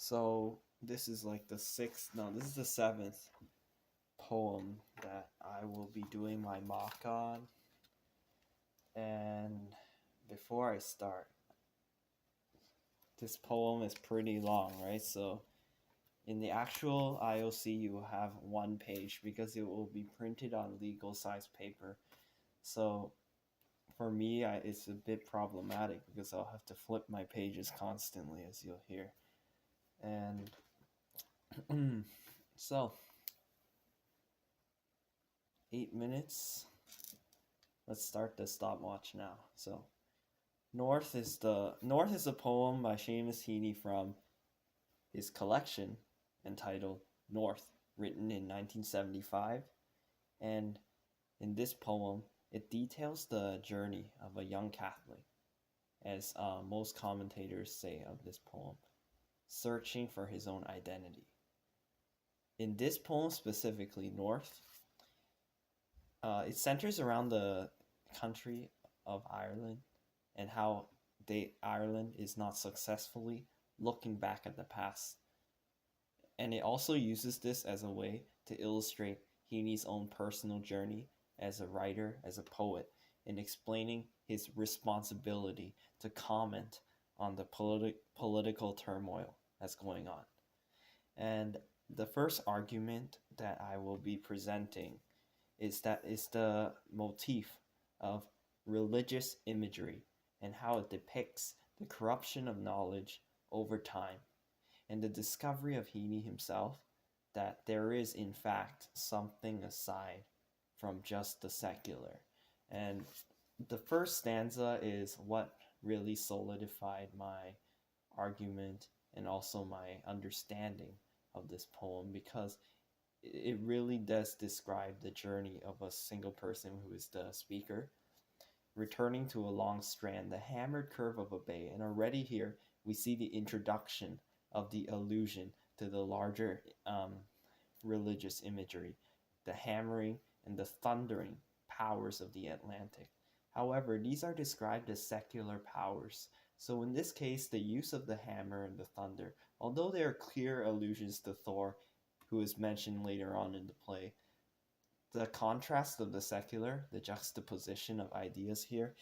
So this is like the sixth, no, this is the seventh poem that I will be doing my mock on. And before I start, this poem is pretty long, right? So in the actual IOC, you will have one page because it will be printed on legal size paper. So for me, it's a bit problematic because I'll have to flip my pages constantly, as you'll hear. And so 8 minutes. Let's start the stopwatch now. So North is a poem by Seamus Heaney from his collection entitled North, written in 1975. And in this poem, it details the journey of a young Catholic, as most commentators say of this poem, searching for his own identity. In this poem specifically, North, it centers around the country of Ireland and how Ireland is not successfully looking back at the past. And it also uses this as a way to illustrate Heaney's own personal journey as a writer, as a poet, in explaining his responsibility to comment on the political turmoil that's going on. And the first argument that I will be presenting is the motif of religious imagery and how it depicts the corruption of knowledge over time, and the discovery of Heaney himself that there is in fact something aside from just the secular. And the first stanza is what really solidified my argument and also my understanding of this poem, because it really does describe the journey of a single person who is the speaker, returning to a long strand, the hammered curve of a bay. And already here we see the introduction of the allusion to the larger religious imagery, the hammering and the thundering powers of the Atlantic. However, these are described as secular powers. So in this case, the use of the hammer and the thunder, although they are clear allusions to Thor, who is mentioned later on in the play, the contrast of the secular, the juxtaposition of ideas here,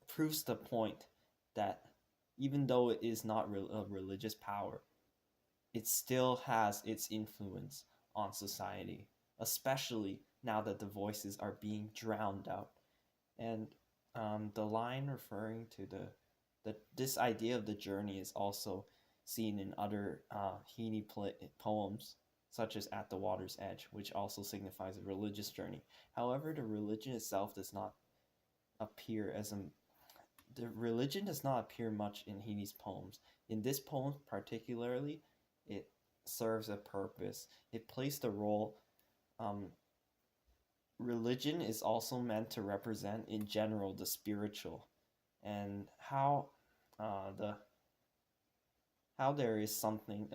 proves the point that even though it is not a religious power, it still has its influence on society, especially now that the voices are being drowned out. And the line referring to this idea of the journey is also seen in other Heaney poems, such as At the Water's Edge, which also signifies a religious journey. However, the religion itself does not appear much in Heaney's poems. In this poem particularly, it serves a purpose. It plays the role. Religion is also meant to represent, in general, the spiritual, and how there is something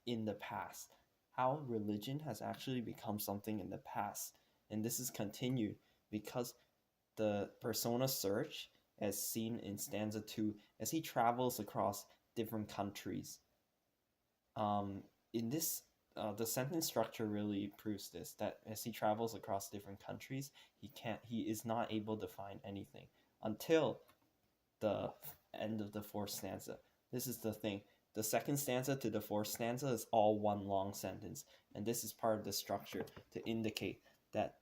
in the past, how religion has actually become something in the past. And this is continued because the persona search, as seen in stanza 2, as he travels across different countries. In this, the sentence structure really proves this, that as he travels across different countries, he is not able to find anything until the end of the fourth stanza. This is the thing. The second stanza to the fourth stanza is all one long sentence, and this is part of the structure to indicate that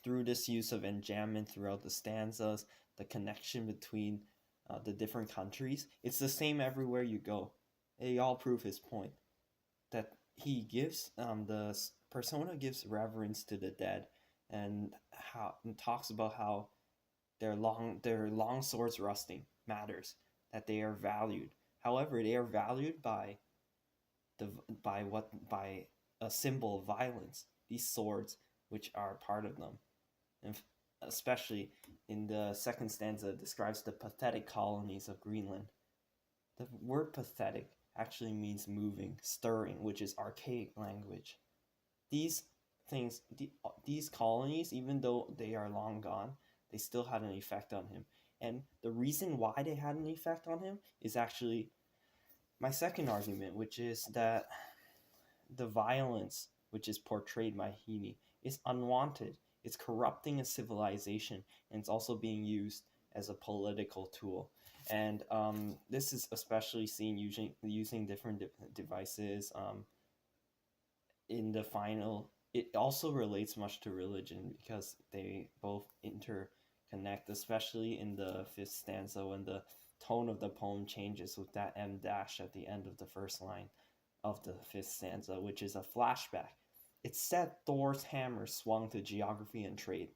through this use of enjambment throughout the stanzas, the connection between the different countries, it's the same everywhere you go. They all prove his point, that he gives the persona gives reverence to the dead, and talks about how their long swords rusting matters, that they are valued. However, they are valued by a symbol of violence, these swords which are part of them. And especially in the second stanza, it describes the pathetic colonies of Greenland. The word pathetic actually means moving, stirring, which is archaic language. These colonies, even though they are long gone, they still had an effect on him. And the reason why they had an effect on him is actually My second argument, which is that the violence which is portrayed by Heaney is unwanted. It's corrupting a civilization, and it's also being used as a political tool. And this is especially seen using different devices. In the final, it also relates much to religion because they both interconnect, especially in the fifth stanza when the tone of the poem changes with that M dash at the end of the first line of the fifth stanza, which is a flashback. It said Thor's hammer swung to geography and trade.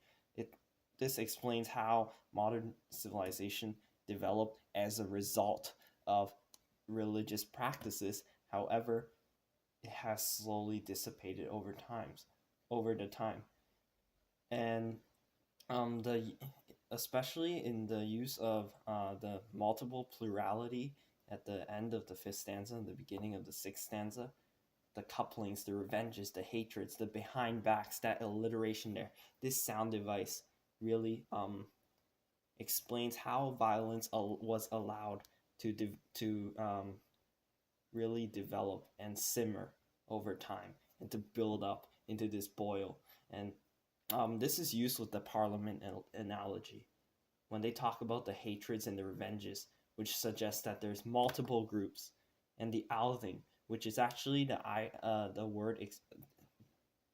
This explains how modern civilization developed as a result of religious practices. However, it has slowly dissipated over the time, and the especially in the use of the multiple plurality at the end of the fifth stanza and the beginning of the sixth stanza, the couplings, the revenges, the hatreds, the behind backs, that alliteration there. This sound device really explains how violence was allowed to really develop and simmer over time and to build up into this boil. And this is used with the parliament analogy when they talk about the hatreds and the revenges, which suggests that there's multiple groups, and the outhing, which is actually the word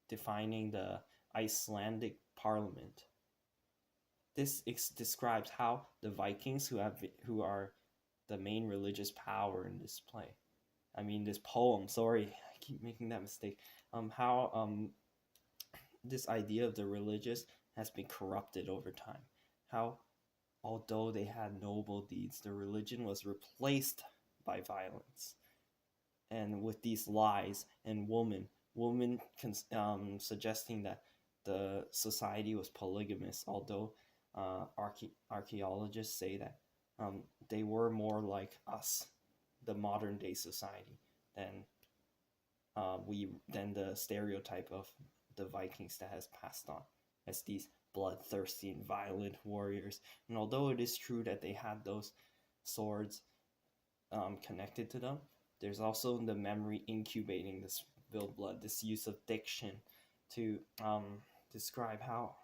defining the Icelandic parliament. This describes how the Vikings, who are the main religious power in this play, I mean this poem. Sorry, I keep making that mistake. How this idea of the religious has been corrupted over time. How, although they had noble deeds, the religion was replaced by violence, and with these lies and woman suggesting that the society was polygamous, although archaeologists say that they were more like us, the modern day society, than the stereotype of the Vikings that has passed on as these bloodthirsty and violent warriors. And although it is true that they had those swords connected to them, there's also the memory incubating this spilled blood, this use of diction to describe how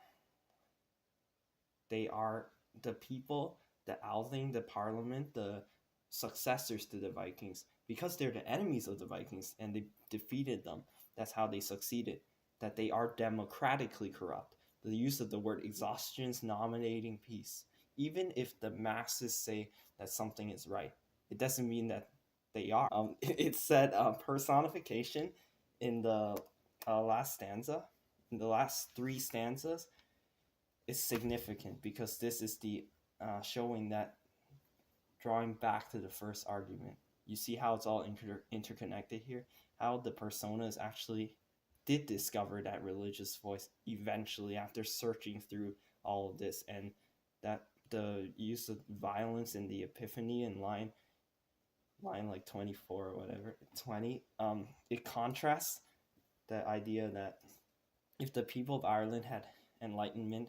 they are the people, the Althing, the parliament, the successors to the Vikings, because they're the enemies of the Vikings and they defeated them. That's how they succeeded. That they are democratically corrupt. The use of the word exhaustion is nominating peace. Even if the masses say that something is right, it doesn't mean that they are. It said personification in the last stanza, in the last three stanzas, is significant because this is the showing that, drawing back to the first argument, you see how it's all interconnected here, how the personas actually did discover that religious voice eventually after searching through all of this, and that the use of violence in the epiphany in line like 24 or whatever, 20, it contrasts the idea that if the people of Ireland had enlightenment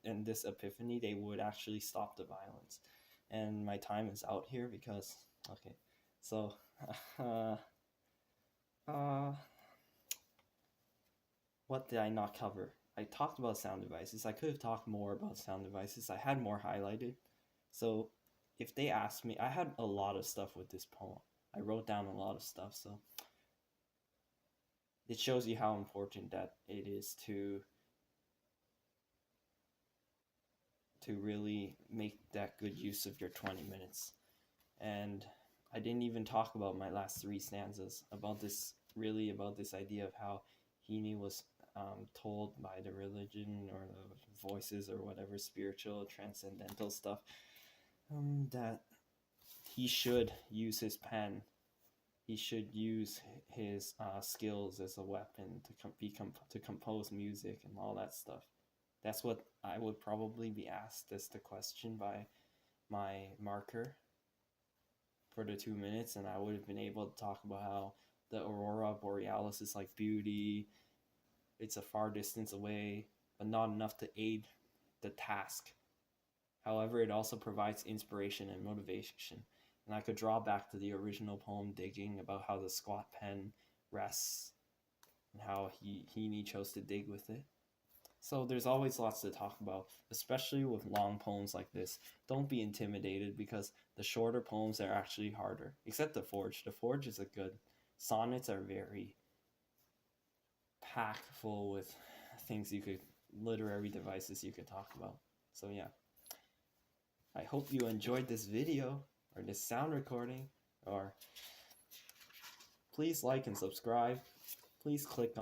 and this epiphany, they would actually stop the violence. And my time is out here because, okay, so what did I not cover? I talked about sound devices. I could have talked more about sound devices. I had more highlighted. So if they asked me, I had a lot of stuff with this poem. I wrote down a lot of stuff, so it shows you how important that it is to really make that good use of your 20 minutes. And I didn't even talk about my last three stanzas, about this idea of how Heaney was told by the religion or the voices or whatever, spiritual, transcendental stuff, that he should use his pen. He should use his skills as a weapon to compose music and all that stuff. That's what I would probably be asked as the question by my marker for the 2 minutes, and I would have been able to talk about how the aurora borealis is like beauty. It's a far distance away, but not enough to aid the task. However, it also provides inspiration and motivation. And I could draw back to the original poem digging about how the squat pen rests and how Heaney chose to dig with it. So there's always lots to talk about, especially with long poems like this. Don't be intimidated because the shorter poems are actually harder, except the Forge. The Forge is a good. Sonnets are very packed full with things you could, literary devices you could talk about. So yeah, I hope you enjoyed this video or this sound recording, or please like and subscribe. Please click on